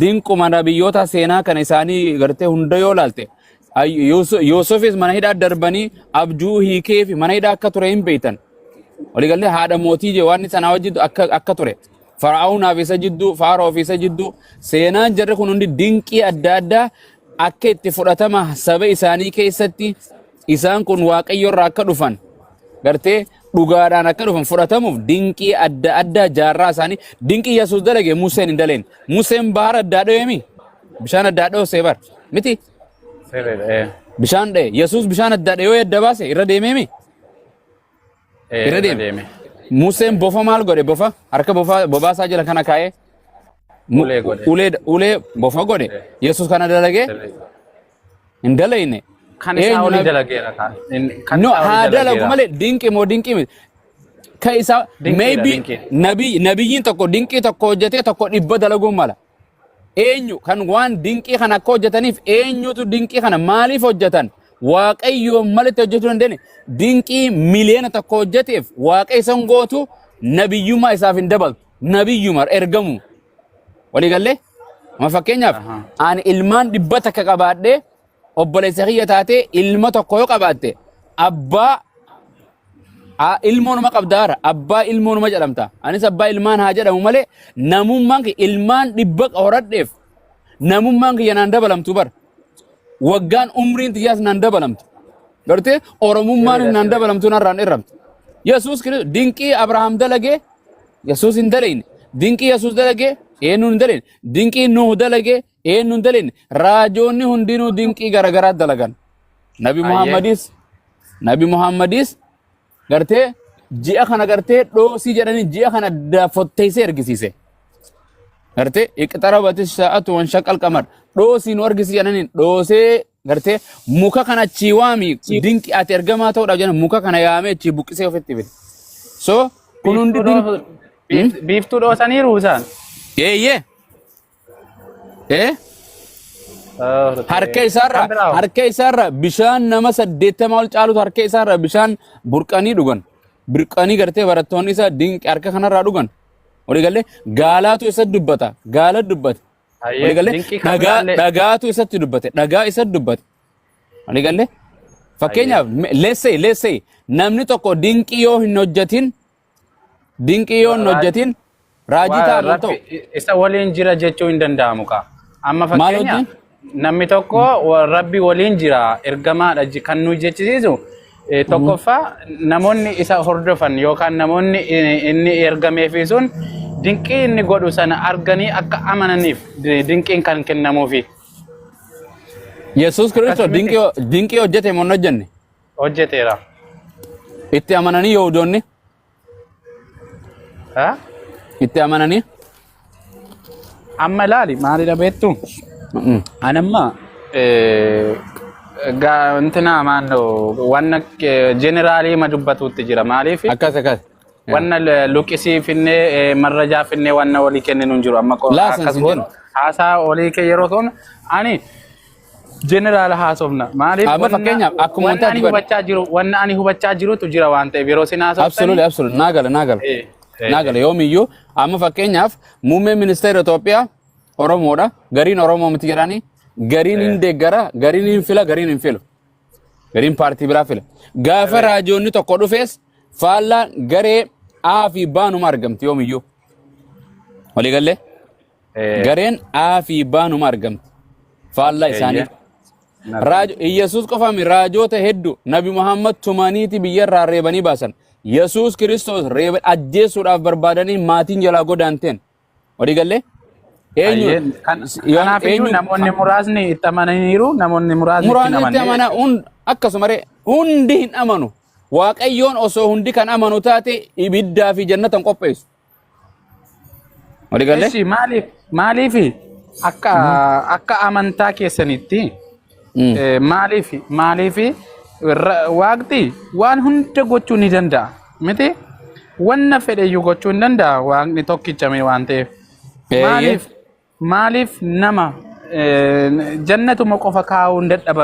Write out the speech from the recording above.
dinquma nabiyyoota seenaa kana isaanii gartee hunda yoo laalte Yoosefis mana hidhaa darbanii abjuu hiikee fi mana hidhaa akka ture hin beektan. Waliigallee haadha mootii je waan sanaa wajjin akka ture. Fara'aawn isa jidduu, Faaroo isa jidduu seenaan jarri kun hundi dinqii adda addaa akka itti fudhatama saba isaanii keessatti isaan kun Waaqayyoorraa akka dhufan gartee dhugaadhaan akka dhufan fudhatamuuf dinqii adda addaa jaarraa isaanii dinqii Yesuus dalage Museen hin daleen. Museen bahara addaa dho'eemi bishaan addaa dho'osee bar miti bishaan dha'e Yesuus bishaan addaa dha'e yoo adda baase irra deemeemi irra deeme. Museen bofa maal godhe bofa harka bobaasaa jala kana kaa'ee ulee bofa godhe Yesuus kana dalage hin dalayne. Kan isaa olii dalageera kan no haa dalagu malee dinqii moo dinqii miti ka isaa maybe nabiyyiin tokko dinqii tokko hojjetee tokko dhibba dalaguun mala eenyu kan waan dinqii kana akka hojjetaniif eenyutu dinqii kana maaliif hojjetan Waaqayyoon malitti hojjetuu dandeenye dinqii miliyoona tokko hojjeteef Waaqayyo isan gootu nabiyyummaa isaaf hin dabaltu nabiyyummaa ergamu waliigallee amma fakkeenyaaf ani ilmaan dhibba takka qabaadhee obboleessa kiyya taatee ilma tokko yoo qabaatte abbaa ilmoonuma qabdaara abbaa ilmoonuma jedhamta anis abbaa ilmaan haa jedhamu malee namummaan ilmaan dhibba horadheef namummaan kiyya naan dabalamtu bar waggaan umriin tiyyaas naan dabalamtu gartee oromummaan naan dabalamtu narraan irramtu Yesuus Kiristoos dinqii Abrahaam dalage Yesuus hin dalayne dinqii Yesuus dalage eenyu hin dalayne dinqii Nuh dalage eenyu hin dalayne raajoonni hundinuu dinqii garagaraa dalagan Nabi Muhammadis gartee ji'a kana gartee dhoosii jedhanii ji'a kana dafotteessee ergisiise gartee iqtarabatis sa'atu wan shaqal qamar dhoosii nu argisiise jedhanii dhoosee gartee muka kana achi waami dinqii ati ergamaa ta'uudhaaf jedhan muka kana yaamee achi buqqisee ofitti fide so kun hundi biiftuu dhoosaniiru isaan eeyyee harka isaarra bishaan nama 80 ol caalutu harka isaarra bishaan burqanii dhugan burqanii gartee barattoonni isaa dinqii harka kanarraa dhugan waliigallee gaalaatu isa dubbata gaala dubbate waliigallee dhagaatu isatti dubbate dhagaa isa dubbate waliigallee fakkeenyaaf leessee namni tokko dinqii yoo hin hojjetin raajii taa'an ta'u isa waliin jira jechuu hin danda'amu ka amma fakkeenyaaf namni tokko rabbi waliin jira ergamaadha kan nu jechisiisu tokkoffaa namoonni isa hordofan yookaan namoonni inni ergameefi sun dinqii inni godhu sana arganii akka amananiif dinqiin kan kennamuufi. Yesuus Kiristoos dinqii hojjete moo hin hojjenne? Hojjeteera. Itti amananii Yihuudoonni? Itti amananii? Amma ilaali maalidha beektu? Anamma እንትና ማን ነው ዋና ጄኔራሊ መዱበቱት ጅራ ማሊፍ አካስ ዋና ሉቂሲ ፍኔ መረጃ ፍኔ ዋና ወሊ ከነኑ ጅሩ አማቆ አካስቦን ሃሳ ወሊ ከየሮቶን አኒ ጄኔራል ሃሶፍና ማሊፍ አመፈከኛ አኩሞንታ አኒ ሁበቻ ጅሩ ዋና አኒ ሁበቻ ጅሩ ቱጅራ ዋንተ ቢሮ ሲናሶ አብሶሉት ናገለ ዮሚዩ አመፈከኛፍ ሙሜ ሚኒስቴር ኢትዮጵያ ኦሮሞዳ ገሪን ኦሮሞ ምትገራኒ ገሪን እንደገራ ገሪን ኢንፊላ ገሪን ኢንፊሎ ገሪን ፓርቲ ብራ ፊላ ጋፈ ራጆኒ ተቆ ዱፌስ ፋላ ገሬ አፊ ባኑ ማርገምት ዮምዩ ወሊገለ ገሬን አፊ ባኑ ማርገምት ፋላ ኢሳኒ ራጆ ኢየሱስ ቆፋሚ ራጆተ ሄዱ ነቢ መሐመድ ቱማኒቲ ቢየራ ሬበኒ ባሰን ኢየሱስ ክርስቶስ ሬበ አጀሱ ዳፍ በርባደኒ ማቲን ጀላ ጎዳንቴን ወሊገለ Kanaafuu namoonni muraasni itti amananiiru namoonni muraasni itti amana akkasumare hundi hin amanu Waaqayyoon osoo hundi kan amanu taate ibiddaa fi jannatan qopheessu. Eessi maaliif akka amantaa keessanitti maaliif waaqti waan hunda gochuu ni danda'a miti wanna fedheyyuu gochuu hin danda'a waaqni tokkichame waan ta'eef maaliif nama jannatuma qofa kaa'uu hin dadhaban